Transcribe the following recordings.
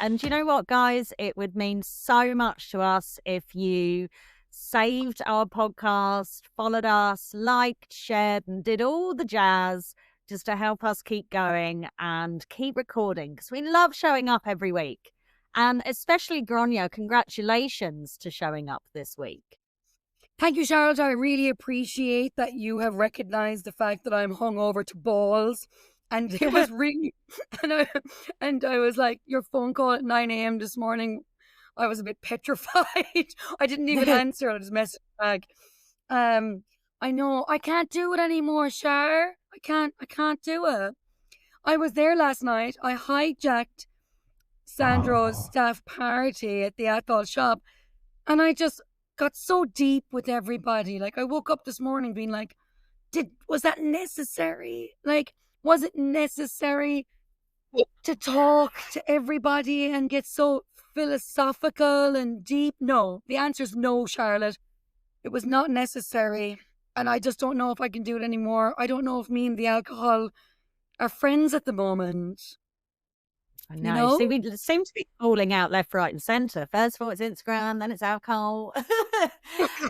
And you know what, guys? It would mean so much to us if you saved our podcast, followed us, liked, shared, and did all the jazz just to help us keep going and keep recording, because we love showing up every week. And especially Grainne, congratulations to showing up this week. Thank you, Charlotte. I really appreciate that you have recognized the fact that I'm hungover to balls. And it was really, and I was like, your phone call at 9 a.m. this morning, I was a bit petrified. I didn't even answer. I just messaged back. I know I can't do it anymore, Char. I can't do it. I was there last night. I hijacked Sandro's staff party at the Athol shop, and I just got so deep with everybody. Like, I woke up this morning being like, was that necessary? Like, was it necessary to talk to everybody and get so philosophical and deep? No, the answer is no, Charlotte. It was not necessary. And I just don't know if I can do it anymore. I don't know if me and the alcohol are friends at the moment. I know. See, we seem to be falling out left, right, and centre. First of all, it's Instagram, then it's alcohol.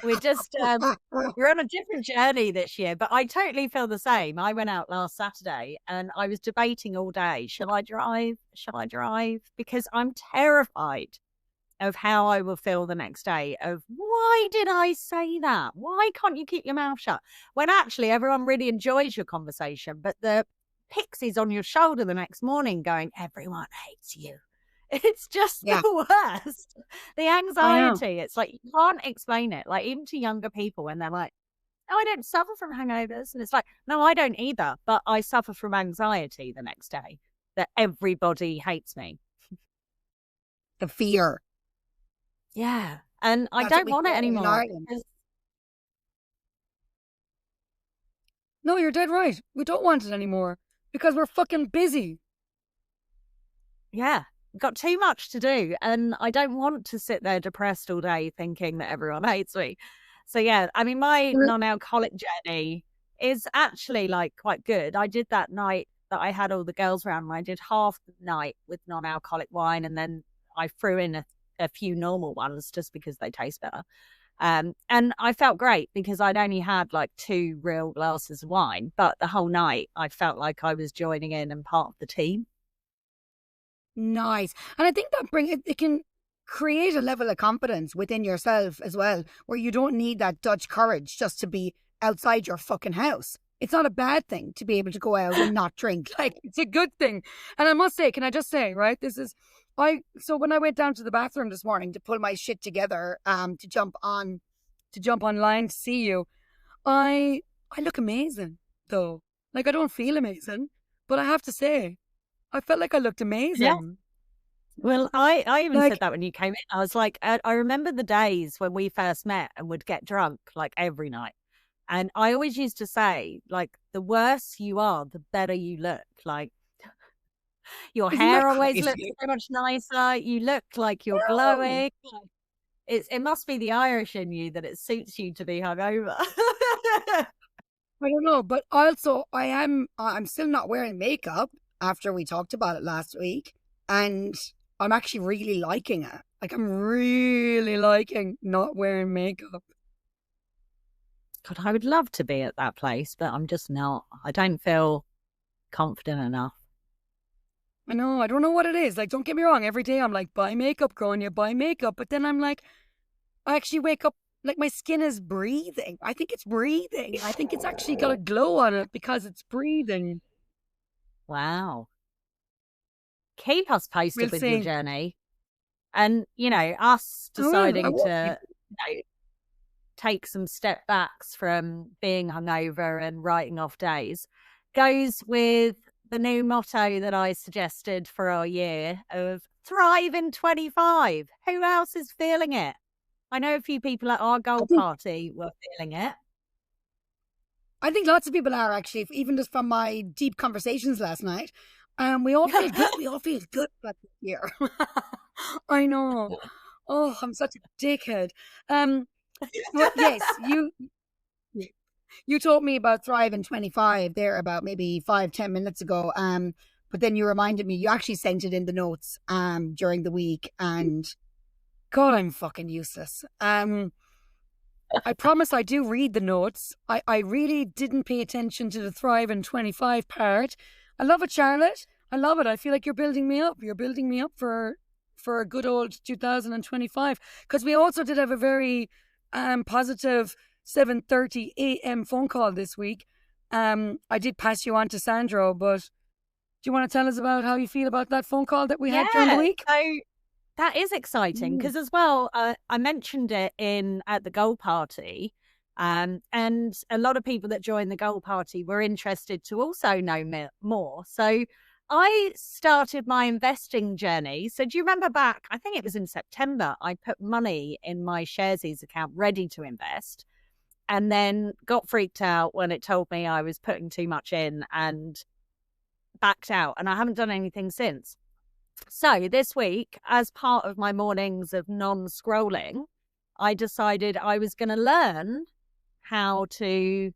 We're just, we're on a different journey this year, but I totally feel the same. I went out last Saturday and I was debating all day, shall I drive? Shall I drive? Because I'm terrified of how I will feel the next day of, why did I say that? Why can't you keep your mouth shut? When actually everyone really enjoys your conversation, but the pixies on your shoulder the next morning going, everyone hates you. It's just the worst. The anxiety, it's like, you can't explain it. Like, even to younger people, when they're like, oh, I don't suffer from hangovers. And it's like, no, I don't either. But I suffer from anxiety the next day that everybody hates me. The fear. Yeah. And I don't want it anymore. No, you're dead right. We don't want it anymore because we're fucking busy. Yeah. We've got too much to do. And I don't want to sit there depressed all day thinking that everyone hates me. So, yeah, I mean, my non-alcoholic journey is actually like quite good. I did that night that I had all the girls around. I did half the night with non-alcoholic wine, and then I threw in a few normal ones just because they taste better. And I felt great because I'd only had like 2 real glasses of wine, but the whole night I felt like I was joining in and part of the team. Nice. And I think that it can create a level of confidence within yourself as well, where you don't need that Dutch courage just to be outside your fucking house. It's not a bad thing to be able to go out and not drink. Like, it's a good thing. And I must say, can I just say, right, so when I went down to the bathroom this morning to pull my shit together, to jump online to see you, I look amazing though. Like, I don't feel amazing, but I have to say, I felt like I looked amazing. Yeah. Well, I even said that when you came in. I was like, I remember the days when we first met and would get drunk like every night. And I always used to say, like, the worse you are, the better you look. Like, your hair always looks so much nicer. You look like you're glowing. It must be the Irish in you that it suits you to be hungover. I don't know, but also I'm still not wearing makeup after we talked about it last week, and I'm actually really liking it. Like, I'm really liking not wearing makeup. God, I would love to be at that place, but I'm just not. I don't feel confident enough. I know. I don't know what it is. Like, don't get me wrong. Every day I'm like, buy makeup, Grainne, buy makeup. But then I'm like, I actually wake up, like, my skin is breathing. I think it's breathing. I think it's actually got a glow on it because it's breathing. Wow. Keep us posted with your journey. And, you know, us deciding to take some step backs from being hungover and writing off days goes with the new motto that I suggested for our year of thrive in 25. Who else is feeling it? I know a few people at our goal party were feeling it. I think lots of people are, actually, even just from my deep conversations last night. We all feel good. We all feel good about this year. I know. Oh, I'm such a dickhead. But yes, you told me about Thrive in 25 there about maybe 5-10 minutes ago. But then you reminded me, you actually sent it in the notes during the week, and God, I'm fucking useless. I promise I do read the notes. I really didn't pay attention to the Thrive in 25 part. I love it, Charlotte. I love it. I feel like you're building me up. You're building me up for a good old 2025. Because we also did have a very positive 7:30 a.m. phone call this week. I did pass you on to Sandro, but do you want to tell us about how you feel about that phone call that we had during the week? So that is exciting because as well, I mentioned it at the goal party, and a lot of people that joined the goal party were interested to also know more. So I started my investing journey. So do you remember back, I think it was in September, I put money in my Sharesies account ready to invest, and then got freaked out when it told me I was putting too much in and backed out, and I haven't done anything since. So this week, as part of my mornings of non-scrolling, I decided I was going to learn how to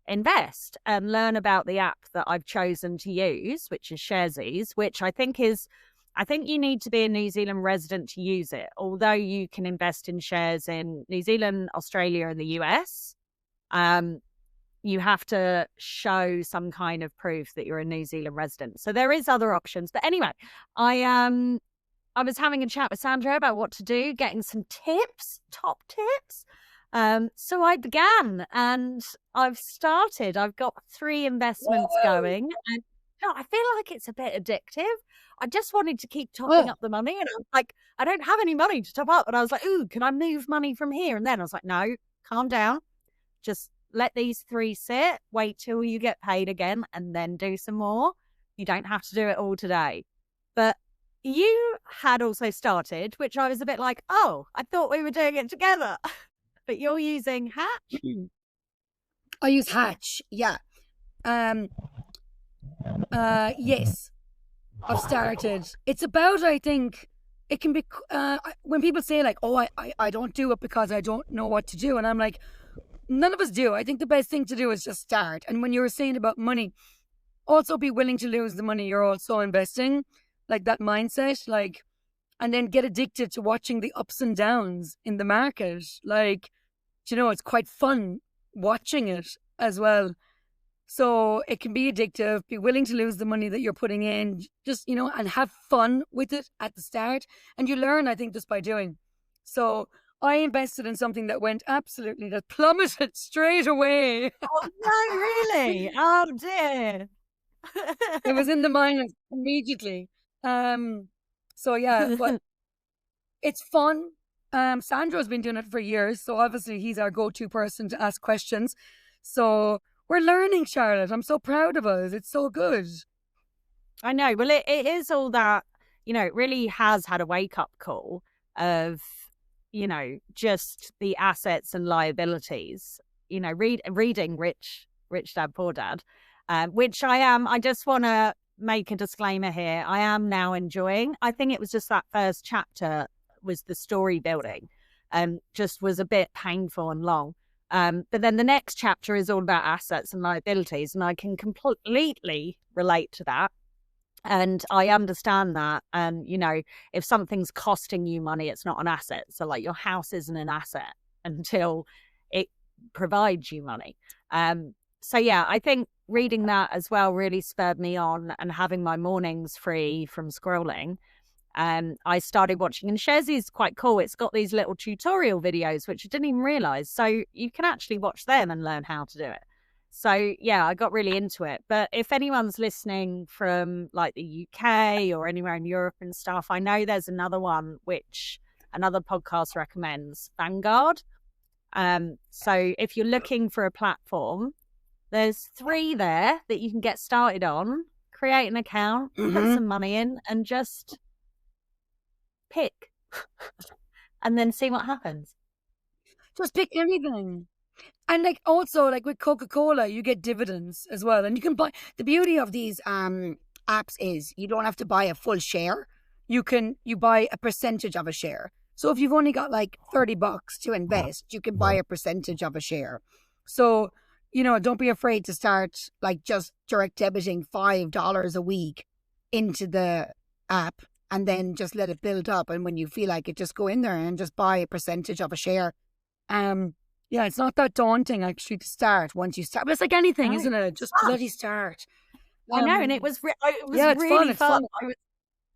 invest and learn about the app that I've chosen to use, which is Sharesies, which I think you need to be a New Zealand resident to use it. Although you can invest in shares in New Zealand, Australia, and the US, you have to show some kind of proof that you're a New Zealand resident. So there is other options. But anyway, I was having a chat with Sandro about what to do, getting some tips, top tips. So I began and I've started. I've got 3 investments going, and I feel like it's a bit addictive. I just wanted to keep topping up the money, and I'm like, I don't have any money to top up. And I was like, ooh, can I move money from here? And then I was like, no, calm down. Just let these 3 sit, wait till you get paid again, and then do some more. You don't have to do it all today. But you had also started, which I was a bit like, oh, I thought we were doing it together. But you're using Hatch? I use Hatch, yeah. Yes, I've started. It's about, I think, it can be, when people say like, oh, I don't do it because I don't know what to do. And I'm like, none of us do. I think the best thing to do is just start. And when you were saying about money, also be willing to lose the money you're also investing, like that mindset, like, and then get addicted to watching the ups and downs in the market. Like, it's quite fun watching it as well. So it can be addictive. Be willing to lose the money that you're putting in, just, and have fun with it at the start. And you learn, I think, just by doing. So I invested in something that plummeted straight away. Oh, no, really? Oh, dear. It was in the minus immediately. So yeah, but it's fun. Sandro's been doing it for years, so obviously he's our go-to person to ask questions. So we're learning, Charlotte. I'm so proud of us. It's so good. I know. Well, it is all that, it really has had a wake-up call of, just the assets and liabilities, reading Rich Dad, Poor Dad, which I just want to make a disclaimer here. I am now enjoying. I think it was just that first chapter was the story building and just was a bit painful and long. But then the next chapter is all about assets and liabilities, and I can completely relate to that. And I understand that. And, if something's costing you money, it's not an asset. So like your house isn't an asset until it provides you money. So yeah, I think reading that as well really spurred me on, and having my mornings free from scrolling. I started watching, and Sharesies is quite cool. It's got these little tutorial videos, which I didn't even realize. So you can actually watch them and learn how to do it. So yeah, I got really into it. But if anyone's listening from like the UK or anywhere in Europe and stuff, I know there's another one which another podcast recommends, Vanguard. So if you're looking for a platform, there's 3 there that you can get started on. Create an account, put some money in, and just pick and then see what happens. Just pick anything. And like also like with Coca-Cola, you get dividends as well. And you can buy, the beauty of these apps is you don't have to buy a full share. You buy a percentage of a share. So if you've only got like $30 to invest, you can buy a percentage of a share. So, don't be afraid to start like just direct debiting $5 a week into the app and then just let it build up. And when you feel like it, just go in there and just buy a percentage of a share. Yeah, it's not that daunting actually to start once you start. But it's like anything, No, isn't it? it's Just fun. bloody start. I know, and it Um, was it was yeah, it's fun. really It's fun. fun.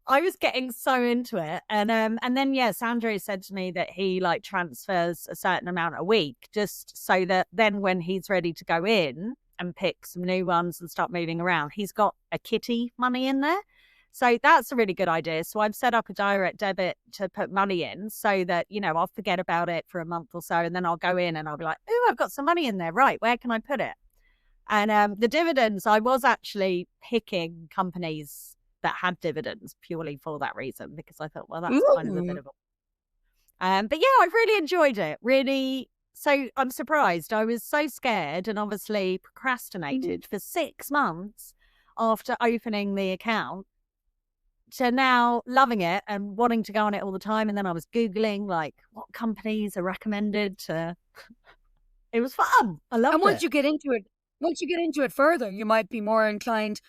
I was getting so into it, and then yeah, Sandro said to me that he like transfers a certain amount a week, just so that then when he's ready to go in and pick some new ones and start moving around, he's got a kitty money in there. So that's a really good idea. So I've set up a direct debit to put money in, so that I'll forget about it for a month or so, and then I'll go in and I'll be like, oh, I've got some money in there. Right, where can I put it? And the dividends, I was actually picking companies that had dividends purely for that reason, because I thought, well, that's kind of a bit Ooh. of a. But yeah, I really enjoyed it. Really. So I'm surprised. I was so scared and obviously procrastinated for 6 months after opening the account, to now loving it and wanting to go on it all the time. And then I was Googling like what companies are recommended to. It was fun. I And loved it. once you get into it further, you might be more inclined,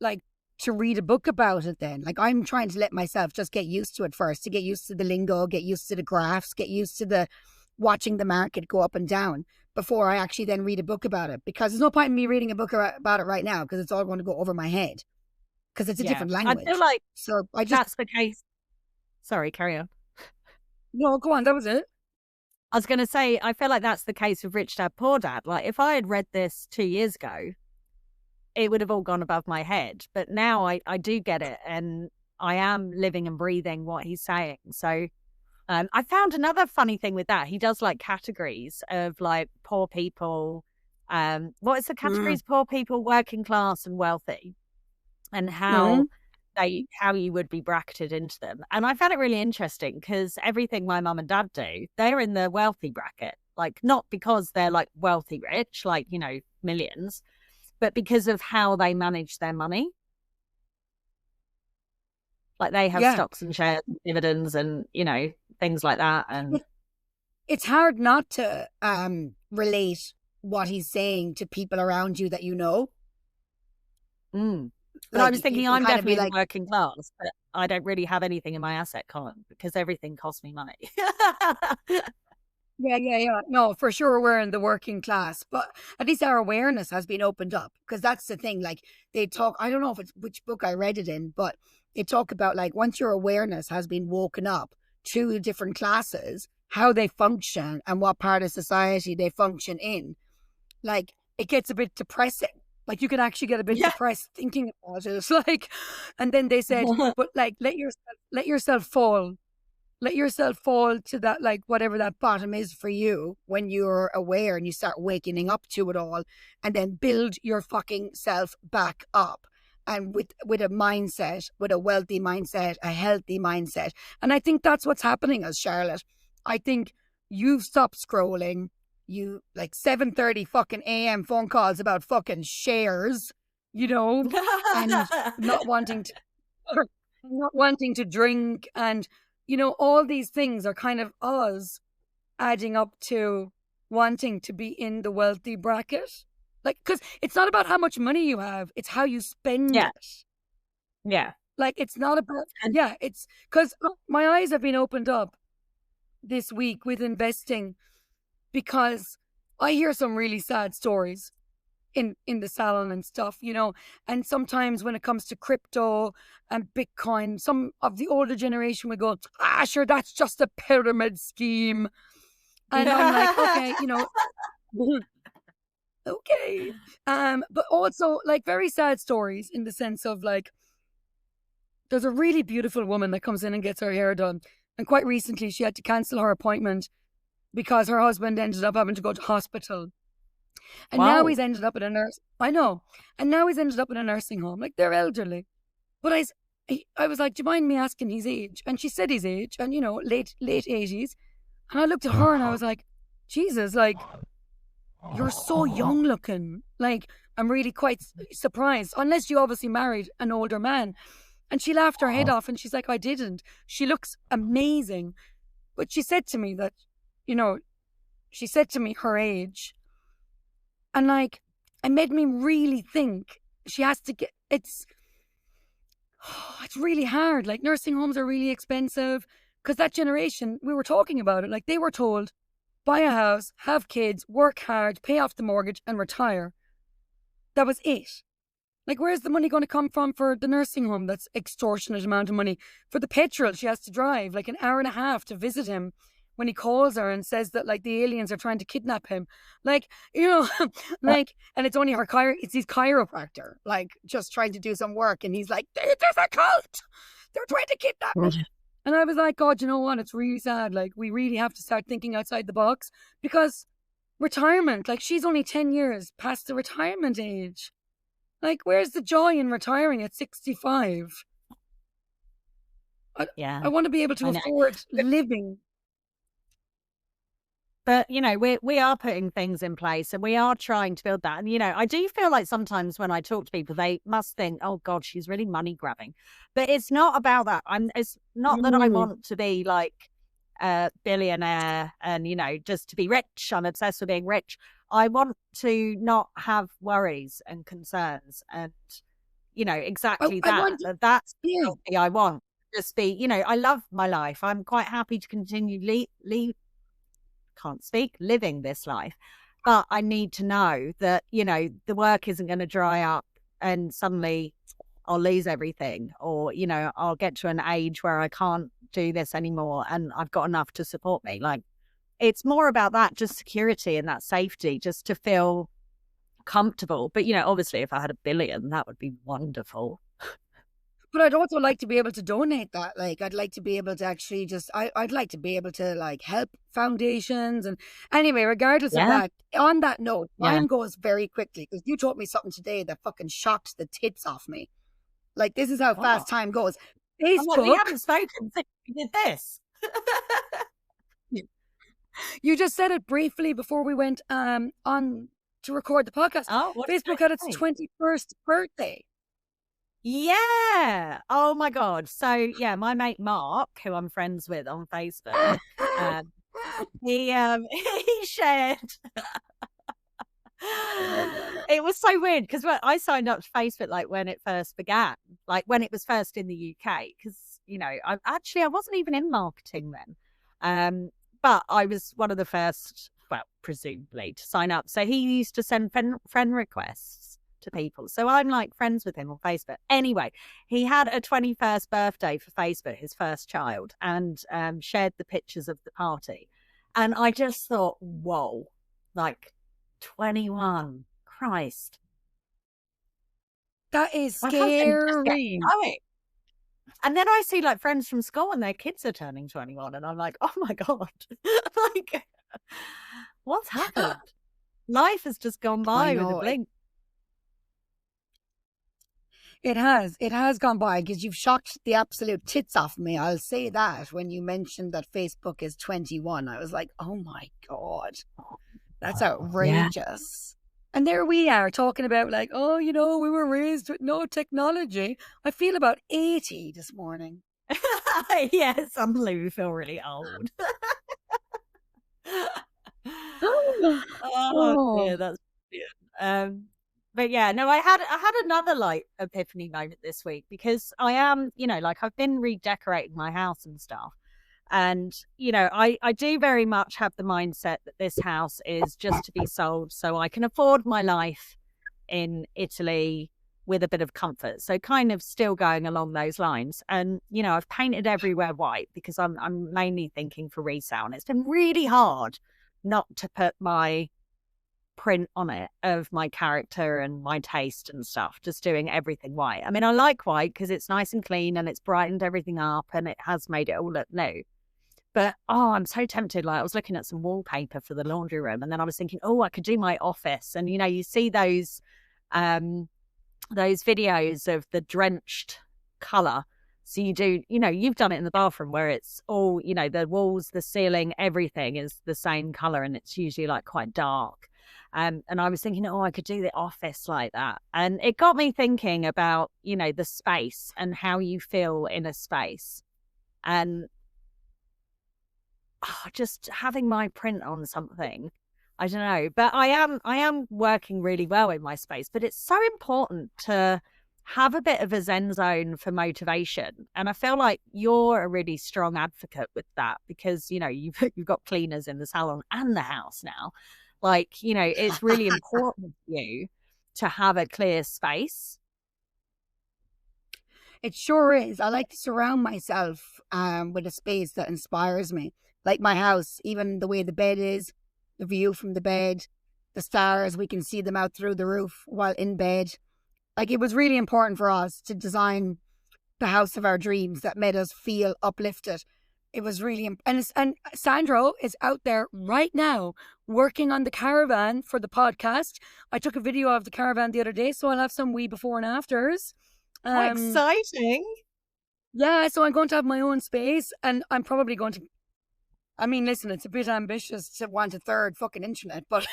like, to read a book about it then. Like, I'm trying to let myself just get used to it first, to get used to the lingo, get used to the graphs, get used to the watching the market go up and down before I actually then read a book about it. Because there's no point in me reading a book about it right now because it's all going to go over my head because it's a Yeah. different I feel language. like So I just, that's the case. Sorry, carry on. no, go on. That was it. I was going to say, I feel like that's the case with Rich Dad Poor Dad. Like, if I had read this 2 years ago, it would have all gone above my head. But now I do get it, and I am living and breathing what he's saying. So I found another funny thing with that. He does like categories of like poor people. What is the Mm, categories? Poor people, working class, and wealthy, and mm, how you would be bracketed into them. And I found it really interesting because everything my mum and dad do, they're in the wealthy bracket. Like, not because they're like wealthy rich, like, millions, but because of how they manage their money. Like, they have yeah. stocks and shares and dividends and, things like that. And It's hard not to relate what he's saying to people around you that you know. but I Like was you thinking can I'm kind of be definitely in the like, working class, but I don't really have anything in my asset column because everything costs me money. yeah, yeah, yeah. No, for sure we're in the working class, but at least our awareness has been opened up because that's the thing. Like they talk, I don't know if it's which book I read it in, but they talk about like once your awareness has been woken up to the different classes, how they function and what part of society they function in, like it gets a bit depressing. Like you can actually get a bit Yeah. depressed thinking about it. It's like, and then they said, but like let yourself fall to that, like whatever that bottom is for you when you're aware and you start waking up to it all, and then build your fucking self back up. And with a mindset, with a wealthy mindset, a healthy mindset. And I think that's what's happening as Charlotte. I think you've stopped scrolling. You like 7:30 fucking AM phone calls about fucking shares, you know, and not wanting to not wanting to drink, and all these things are kind of us adding up to wanting to be in the wealthy bracket. Like, because it's not about how much money you have, it's how you spend Yeah. it. Yeah. Like, it's not about, And yeah, it's because my eyes have been opened up this week with investing because I hear some really sad stories in the salon and stuff, and sometimes when it comes to crypto and Bitcoin, some of the older generation would go, sure, that's just a pyramid scheme. And I'm like, okay, okay. But also like very sad stories in the sense of like there's a really beautiful woman that comes in and gets her hair done. And quite recently she had to cancel her appointment because her husband ended up having to go to hospital. And now wow. he's ended up in a nurse. I know. And now he's ended up in a nursing home. Like they're elderly. But I was like, do you mind me asking his age? And she said his age, and late 80s. And I looked at her and I was like, Jesus, like you're so young looking. Like I'm really quite surprised. Unless you obviously married an older man. And she laughed her head off and she's like, I didn't. She looks amazing. But she said to me that, you know, she said to me her age. And like, it made me really think she has to get, It's really hard. Like, nursing homes are really expensive because that generation, we were talking about it, like they were told, buy a house, have kids, work hard, pay off the mortgage, and retire. That was it. Like, where's the money going to come from for the nursing home? That's extortionate amount of money. For the petrol she has to drive, like an hour and a half to visit him when he calls her and says that, like, the aliens are trying to kidnap him. Like, like, and it's only it's his chiropractor, like, just trying to do some work. And he's like, there's a cult. They're trying to kidnap me. And I was like, God, you know what? It's really sad. Like, we really have to start thinking outside the box, because retirement, like, she's only 10 years past the retirement age. Like, where's the joy in retiring at 65? Yeah, I want to be able to I know. afford living. But, we are putting things in place and we are trying to build that. And, I do feel like sometimes when I talk to people, they must think, oh God, she's really money grabbing. But it's not about that. It's not that I want to be like a billionaire and, just to be rich. I'm obsessed with being rich. I want to not have worries and concerns and, exactly I that. want, That's the yeah. healthy I want. Just be, I love my life. I'm quite happy to continue living this life. But I need to know that, the work isn't going to dry up and suddenly I'll lose everything, or, I'll get to an age where I can't do this anymore and I've got enough to support me. Like, it's more about that, just security and that safety, just to feel comfortable. But, obviously if I had $1 billion, that would be wonderful. But I'd also like to be able to donate that. Like, I'd like to be able to actually I'd like to be able to, like, help foundations. And anyway, regardless of Yeah. that, on that note, Yeah. time goes very quickly, because you taught me something today that fucking shocked the tits off me. Like, this is how fast time goes. I'm like, we Facebook. haven't spoken since we did this. You just said it briefly before we went on to record the podcast. Oh, what did Facebook I had its say? 21st birthday. Yeah. Oh my God. So yeah, my mate Mark, who I'm friends with on Facebook, he he shared. It was so weird because I signed up to Facebook like when it first began, like when it was first in the UK, because I wasn't even in marketing then, but I was one of the first, well, presumably, to sign up. So he used to send friend requests to people, so I'm like friends with him on Facebook. Anyway, he had a 21st birthday for Facebook, his first child, and shared the pictures of the party, and I just thought, whoa, like 21. Christ. That is My husband just gets scary. going. And then I see like friends from school and their kids are turning 21 and I'm like, oh my God. Like, what's happened? Life has just gone I by with a know. blink. It has. It has gone by, because you've shocked the absolute tits off me. I'll say that. When you mentioned that Facebook is 21, I was like, oh my God, that's outrageous. And there we are talking about, like, oh, we were raised with no technology. I feel about 80 this morning. Yes, suddenly we feel really old. Oh dear, that's brilliant. But yeah, no, I had another like epiphany moment this week, because I am, like, I've been redecorating my house and stuff. And, I do very much have the mindset that this house is just to be sold so I can afford my life in Italy with a bit of comfort. So kind of still going along those lines. And, I've painted everywhere white because I'm mainly thinking for resale. And it's been really hard not to put my print on it of my character and my taste and stuff, just doing everything white. I mean, I like white because it's nice and clean and it's brightened everything up and it has made it all look new. But, I'm so tempted. Like, I was looking at some wallpaper for the laundry room and then I was thinking, I could do my office. And, you see those videos of the drenched color. So you do, you've done it in the bathroom where it's all, the walls, the ceiling, everything is the same color and it's usually like quite dark. And I was thinking, I could do the office like that. And it got me thinking about, the space and how you feel in a space. And just having my print on something, I don't know. But I am working really well in my space. But it's so important to have a bit of a zen zone for motivation. And I feel like you're a really strong advocate with that because, you know, you've got cleaners in the salon and the house now. Like, you know, it's really important for you to have a clear space. It sure is. I like to surround myself with a space that inspires me. Like my house, even the way the bed is, the view from the bed, the stars, we can see them out through the roof while in bed. Like it was really important for us to design the house of our dreams that made us feel uplifted. It was really, and Sandro is out there right now working on the caravan for the podcast. I took a video of the caravan the other day, so I'll have some wee before and afters. Oh, Um, exciting. yeah, so I'm going to have my own space, and I'm probably going to. I mean, listen, it's a bit ambitious to want a third fucking internet, but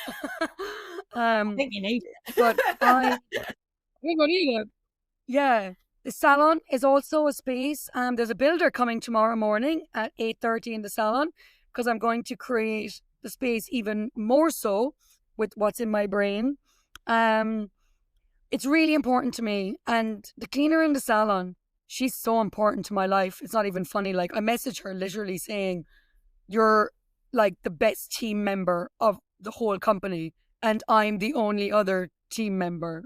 I think you need but I it. think I need it. Yeah. The salon is also a space. There's a builder coming tomorrow morning at 8:30 in the salon because I'm going to create the space even more so with what's in my brain. Um, it's really important to me. And the cleaner in the salon, she's so important to my life. It's not even funny. Like I message her literally saying, "You're like the best team member of the whole company, and I'm the only other team member."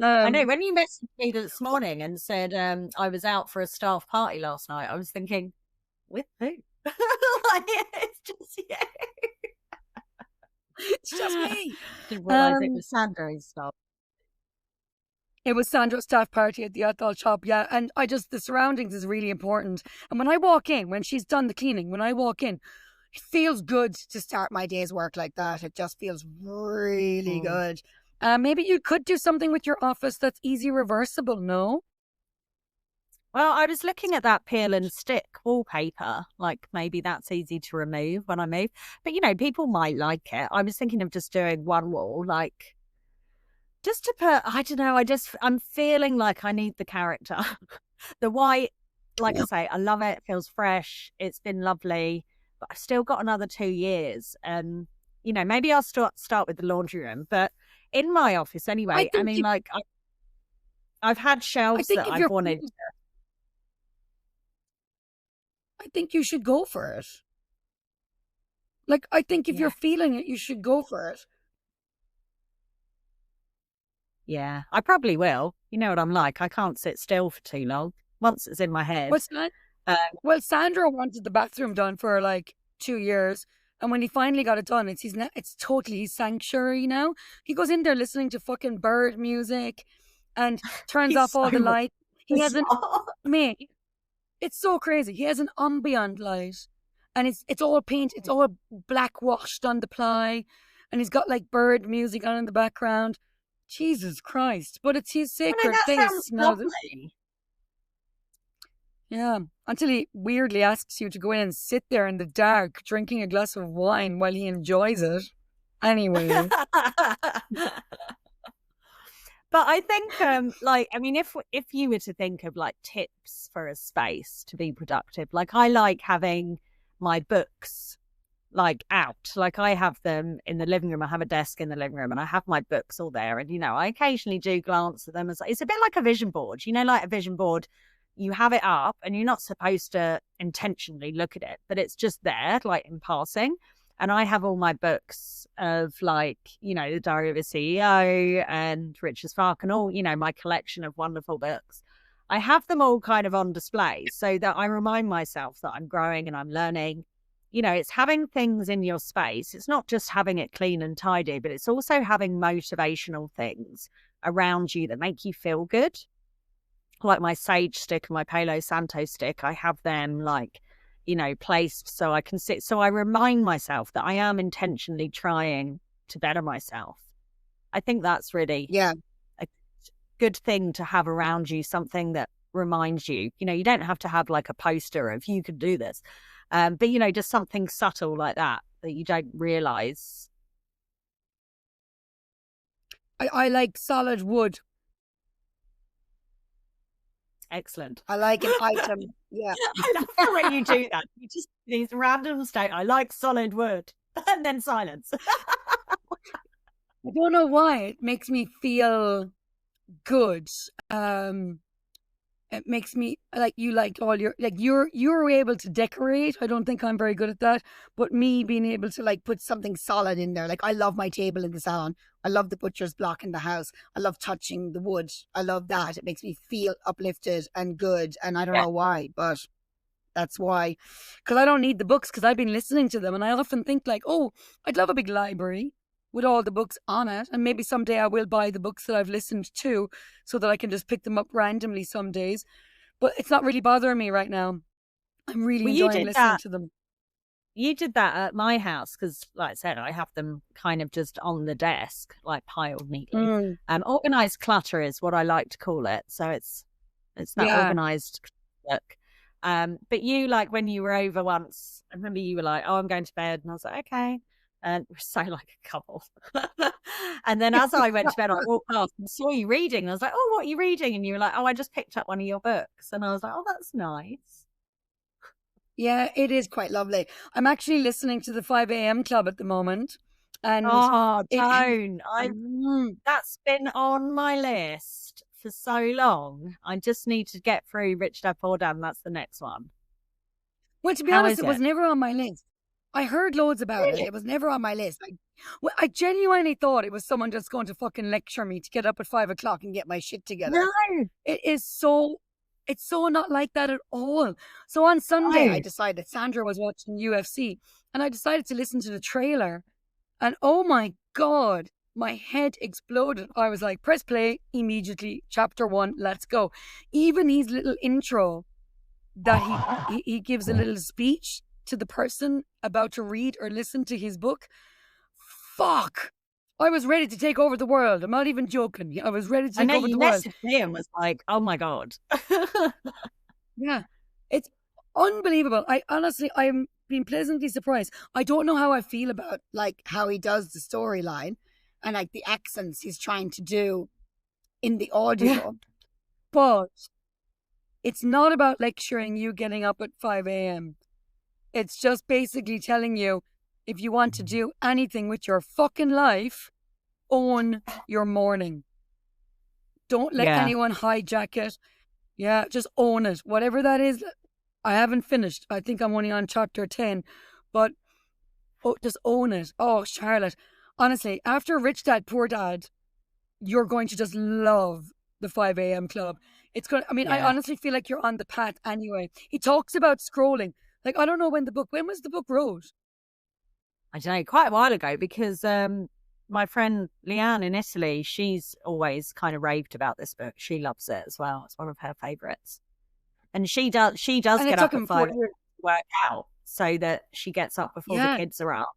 I know um, when you messaged me this morning and said I was out for a staff party last night, I was thinking, with who? Like, it's just you. it's just me. Didn't realise it Um, was Sandro's stuff. It was Sandro's staff party at the Athol shop, yeah. And the surroundings is really important. And when I walk in, when she's done the cleaning, when I walk in, it feels good to start my day's work like that. It just feels really Mm. good. Maybe you could do something with your office that's easy reversible, no? Well, I was looking at that peel and stick wallpaper. Like maybe that's easy to remove when I move. But you know, people might like it. I was thinking of just doing one wall, like just to put, I don't know, I'm feeling like I need the character. The white, like I say, I love it. It feels fresh. It's been lovely, but I've still got another 2 years. And, you know, maybe I'll start with the laundry room. But in my office I anyway, I think mean, you, like, I've had I shelves think that if I've you're, wanted. I think you should go for it. Like, I think if you're Yeah. feeling it, you should go for it. Yeah, I probably will. You know what I'm like. I can't sit still for too long. Once it's in my head. What's that? Uh, Well, Sandro wanted the bathroom done for like 2 years. And when he finally got it done, it's totally his sanctuary now. He goes in there listening to fucking bird music and turns he's off so all the much. lights. He has an mate, it's so crazy. He has an ambient light and it's all paint, it's all black washed on the ply, and he's got like bird music on in the background. Jesus Christ. But it's his Oh, no, sacred that place sounds now that lovely. yeah, until he weirdly asks you to go in and sit there in the dark drinking a glass of wine while he enjoys it. Anyway, But I think, like, I mean, if you were to think of like tips for a space to be productive, like I like having my books like out. Like I have them in the living room. I have a desk in the living room, and I have my books all there. And you know, I occasionally do glance at them. As it's a bit like a vision board. You know, like a vision board, you have it up, and you're not supposed to intentionally look at it, but it's just there, like in passing. And I have all my books of like, you know, the Diary of a CEO and Richard Spark and all, you know, my collection of wonderful books. I have them all kind of on display so that I remind myself that I'm growing and I'm learning. You know, it's having things in your space. It's not just having it clean and tidy, but it's also having motivational things around you that make you feel good. Like my sage stick and my Palo Santo stick, I have them like, you know, placed so I can sit. So I remind myself that I am intentionally trying to better myself. I think that's really yeah. a good thing to have around you, something that reminds you. You know, you don't have to have like a poster of you can do this. But, you know, just something subtle like that that you don't realize. I like solid wood. Excellent. I like an item. Yeah. I love the way you do that. You just, these random state, I like solid wood, and then silence. I don't know why. It makes me feel good. It makes me like you like all your like you're able to decorate. I don't think I'm very good at that, but me being able to like put something solid in there. Like I love my table in the salon. I love the butcher's block in the house. I love touching the wood. I love that. It makes me feel uplifted and good. And I don't Yeah. know why, but that's why. Because I don't need the books because I've been listening to them, and I often think like, oh, I'd love a big library with all the books on it, and maybe someday I will buy the books that I've listened to so that I can just pick them up randomly some days. But it's not really bothering me right now. I'm really Well, you enjoying did listening that. to them. You did that at my house because, like I said, I have them kind of just on the desk, like piled neatly. Mm, Organized clutter is what I like to call it. So it's that yeah. organized look. But you, like when you were over once, I remember you were like, "Oh, I'm going to bed," and I was like, "Okay." And we're so like a couple. And then as I went to bed, I walked past and saw you reading. I was like, "Oh, what are you reading?" And you were like, "Oh, I just picked up one of your books." And I was like, "Oh, that's nice." Yeah, it is quite lovely. I'm actually listening to the 5 a.m. club at the moment. And Oh, it don't. mm, That's been on my list for so long. I just need to get through Rich Dad Poor Dad, and that's the next one. well, to be How honest, is it was it? never on my list. I heard loads about it. Really? It was never on my list. I genuinely thought it was someone just going to fucking lecture me to get up at 5 o'clock and get my shit together. No, It's so not like that at all. So on Sunday, I no. decided Sandra was watching UFC and I decided to listen to the trailer. And oh my God, my head exploded. I was like, press play immediately. Chapter 1, let's go. Even his little intro that he gives a little speech to the person about to read or listen to his book. Fuck. I was ready to take over the world. I'm not even joking. I was ready to I take know over you the world. messaged me and was like, "Oh my god." Yeah. It's unbelievable. I'm being pleasantly surprised. I don't know how I feel about like how he does the storyline and like the accents he's trying to do in the Yeah, audiobook. But it's not about lecturing you getting up at 5 a.m. It's just basically telling you if you want to do anything with your fucking life, own your morning. Don't let yeah, anyone hijack it. Yeah, just own it. Whatever that is, I haven't finished. I think I'm only on chapter 10, but just own it. Oh, Charlotte. Honestly, after Rich Dad, Poor Dad, you're going to just love the 5 a.m. club. It's going to, I mean, I yeah. honestly feel like you're on the path anyway. He talks about scrolling. Like, I don't know when was the book wrote? I don't know, quite a while ago because my friend Leanne in Italy, she's always kind of raved about this book. She loves it as well. It's one of her favorites. And she does And it get took up at him 4 5 years. to work out so that she gets up before the Yeah, kids are up.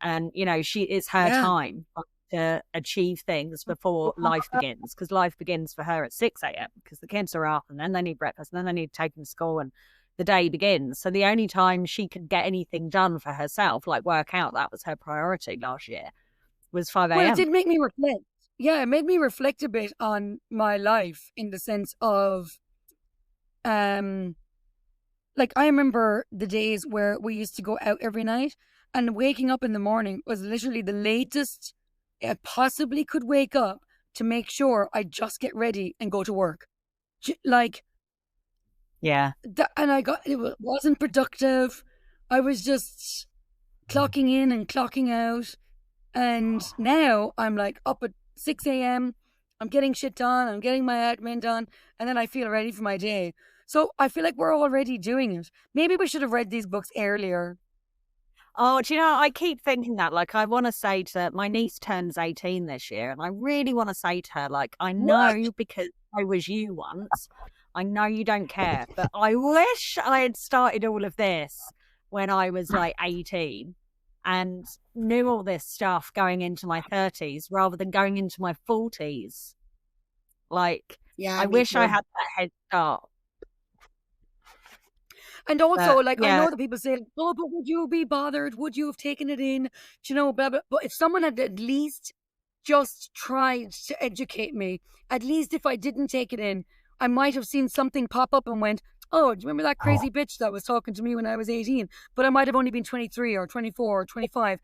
And it's her yeah. time to achieve things before life begins, because life begins for her at 6 a.m. because the kids are up and then they need breakfast and then they need to take them to school and the day begins. So the only time she could get anything done for herself, like work out, that was her priority last year, was 5 Well, it a.m. did make me reflect. Yeah, it made me reflect a bit on my life in the sense of, um, like I remember the days where we used to go out every night, and waking up in the morning was literally the latest I possibly could wake up to make sure I just get ready and go to work. Like Yeah. that, and wasn't productive. I was just clocking in and clocking out. And now I'm like up at 6 a.m. I'm getting shit done. I'm getting my admin done. And then I feel ready for my day. So I feel like we're already doing it. Maybe we should have read these books earlier. Oh, do you know, I keep thinking that, like, I want to say to my niece turns 18 this year, and I really want to say to her, like, I What? know because I was you once, I know you don't care, but I wish I had started all of this when I was like 18 and knew all this stuff going into my 30s rather than going into my 40s. Like, Yeah, I me wish I too. had that head start. And also, But like, I yeah, know that people say, oh, but would you be bothered? Would you have taken it in? Do you know, blah, blah. But if someone had at least just tried to educate me, at least if I didn't take it in, I might have seen something pop up and went, oh, do you remember that crazy bitch that was talking to me when I was 18? But I might have only been 23 or 24 or 25.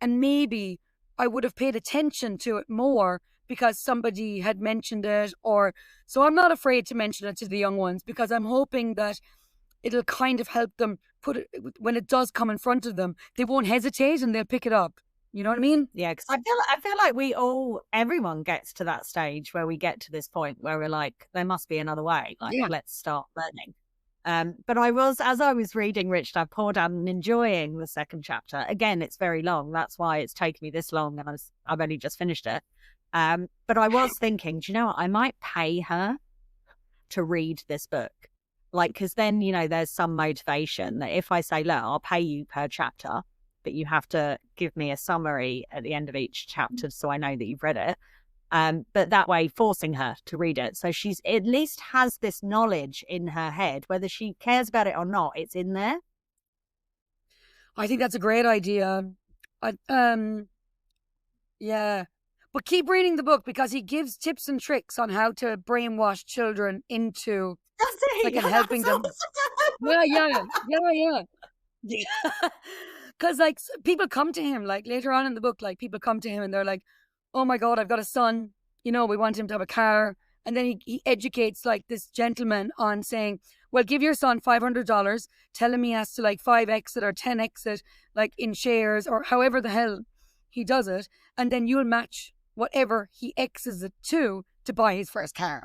And maybe I would have paid attention to it more because somebody had mentioned it, or so I'm not afraid to mention it to the young ones, because I'm hoping that it'll kind of help them put it when it does come in front of them, they won't hesitate and they'll pick it up. You know what I mean? Yeah, because I feel like everyone gets to that stage where we get to this point where we're like, there must be another way. Like, Yeah. let's start learning. But as I was reading Rich Dad Poor Dad and enjoying the second chapter, again, it's very long. That's why it's taken me this long, and I've only just finished it. But I was thinking, do you know what? I might pay her to read this book. Like, because then, there's some motivation that if I say, look, I'll pay you per chapter, but you have to give me a summary at the end of each chapter so I know that you've read it. But that way, forcing her to read it. So she's at least has this knowledge in her head, whether she cares about it or not, it's in there. I think that's a great idea. Yeah. But keep reading the book, because he gives tips and tricks on how to brainwash children into like and helping them. Yeah. Because like people come to him, like later on in the book, like people come to him and they're like, oh my God, I've got a son, we want him to have a car. And then he educates like this gentleman on saying, well, give your son $500, tell him he has to like 5x it or 10x it, like in shares or however the hell he does it. And then you'll match whatever he X's it to buy his first car.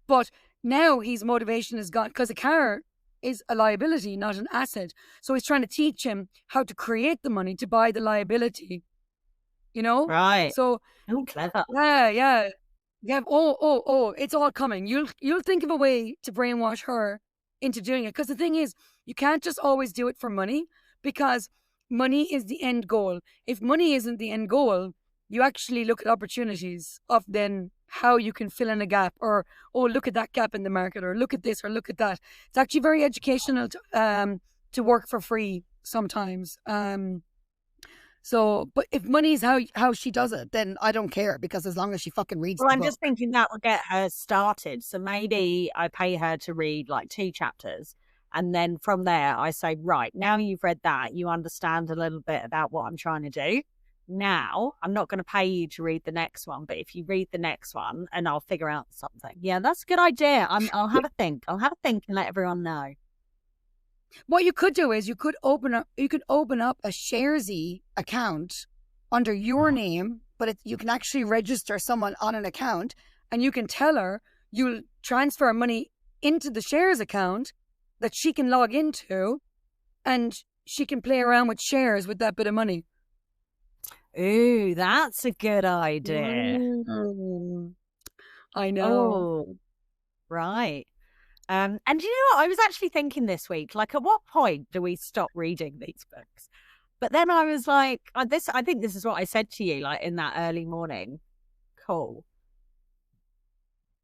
But now his motivation is gone, because a car is a liability, not an asset. So he's trying to teach him how to create the money to buy the liability, Right. So, oh, clever. Yeah. Oh, it's all coming. You'll think of a way to brainwash her into doing it. Because the thing is, you can't just always do it for money, because money is the end goal. If money isn't the end goal, you actually look at opportunities of then how you can fill in a gap, or, oh, look at that gap in the market, or look at this, or look at that. It's actually very educational to work for free sometimes. So, but if money's how she does it, then I don't care, because as long as she fucking reads Well, the I'm book. just thinking that will get her started. So maybe I pay her to read like 2 chapters. And then from there, I say, right, now you've read that, you understand a little bit about what I'm trying to do. Now, I'm not going to pay you to read the next one, but if you read the next one, and I'll figure out something. Yeah, that's a good idea. I'll have a think. I'll have a think and let everyone know. What you could do is you could open up a Sharesy account under your name, but you can actually register someone on an account, and you can tell her you'll transfer money into the shares account that she can log into, and she can play around with shares with that bit of money. Ooh, that's a good idea. I know. Oh, right. And you know what? I was actually thinking this week, like, at what point do we stop reading these books? But then I was like, I think this is what I said to you, like in that early morning call.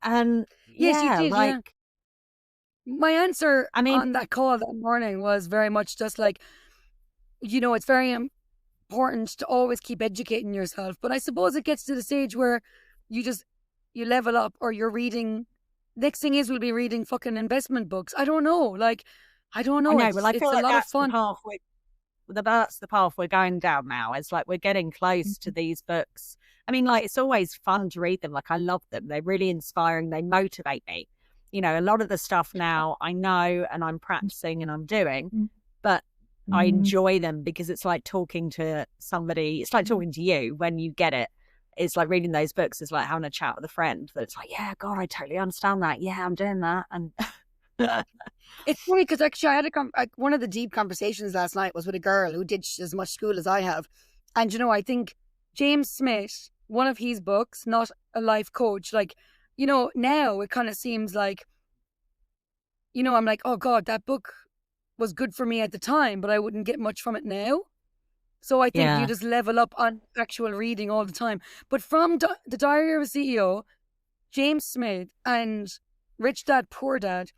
And yes, you yeah, did. like, My answer I mean, on that call that morning was very much just like, it's very important to always keep educating yourself. But I suppose it gets to the stage where you level up, or you're reading. Next thing is we'll be reading fucking investment books. I don't know. Like, I don't know. I know, well, I It's feel a like lot of that's fun. that's the path we're going down now. It's like we're getting close to these books. I mean, like, it's always fun to read them. Like, I love them. They're really inspiring. They motivate me. A lot of the stuff now I know and I'm practicing and I'm doing, but I enjoy them because it's like talking to somebody. It's like talking to you when you get it. It's like reading those books is like having a chat with a friend. That it's like, yeah, God, I totally understand that. Yeah, I'm doing that. And it's funny because actually I had one of the deep conversations last night was with a girl who did as much school as I have. And, I think James Smith, one of his books, not a life coach, like, now it kind of seems like, I'm like, oh God, that book was good for me at the time, but I wouldn't get much from it now. So I think you just level up on actual reading all the time. But from the Diary of a CEO, James Smith and Rich Dad, Poor Dad,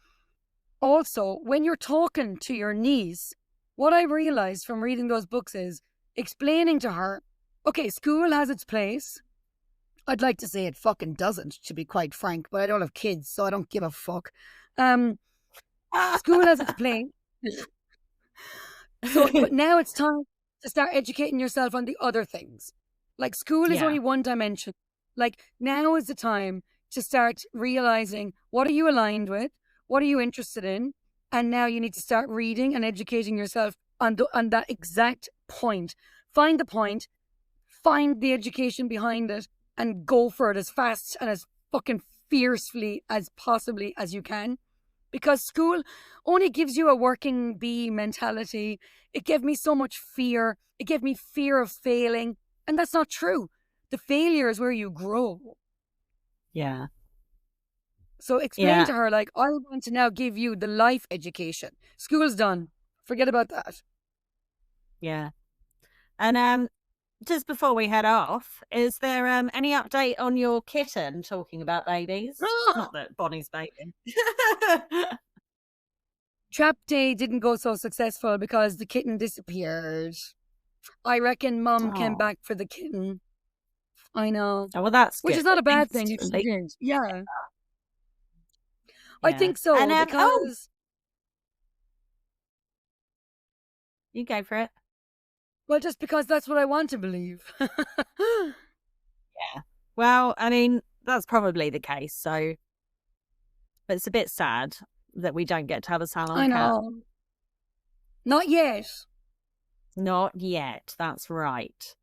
also, when you're talking to your niece, what I realized from reading those books is explaining to her, okay, school has its place. I'd like to say it fucking doesn't, to be quite frank, but I don't have kids, so I don't give a fuck. School has its place. So, but now it's time to start educating yourself on the other things. Like, school is only one dimension. Like, now is the time to start realizing, what are you aligned with? What are you interested in? And now you need to start reading and educating yourself on that exact point. Find the point, find the education behind it, and go for it as fast and as fucking fiercely as possibly as you can. Because school only gives you a working bee mentality. It gave me so much fear. It gave me fear of failing. And that's not true. The failure is where you grow. Yeah. So explain to her, like, I want to now give you the life education. School's done. Forget about that. Yeah. And just before we head off, is there any update on your kitten, talking about babies? Not that Bonnie's baby. Trap day didn't go so successful because the kitten disappeared. I reckon Mum came back for the kitten. I know. Oh, well, that's Which good. is not a bad thing if she did. Yeah. I think so, And because... you go for it. Well, just because that's what I want to believe. Yeah. Well, I mean, that's probably the case. So, but it's a bit sad that we don't get to have a salon I know. cat. Not yet. Not yet. That's right.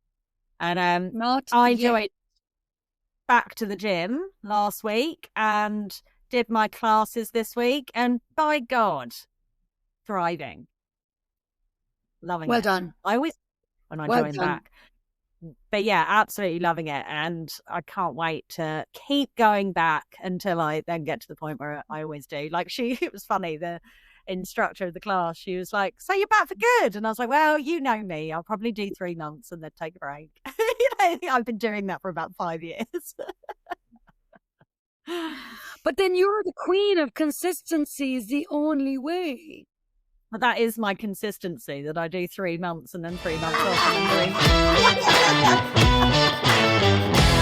And Not I yet. enjoyed back to the gym last week and did my classes this week, and by God, thriving. Loving it. Well done. I always when I join back. But yeah, absolutely loving it. And I can't wait to keep going back until I then get to the point where I always do. Like it was funny, the instructor of the class, she was like, "So you're back for good?" And I was like, "Well, you know me, I'll probably do 3 months and then take a break." I've been doing that for about 5 years. But then you're the queen of consistency is the only way. But that is my consistency, that I do 3 months and then 3 months off and then 3 months.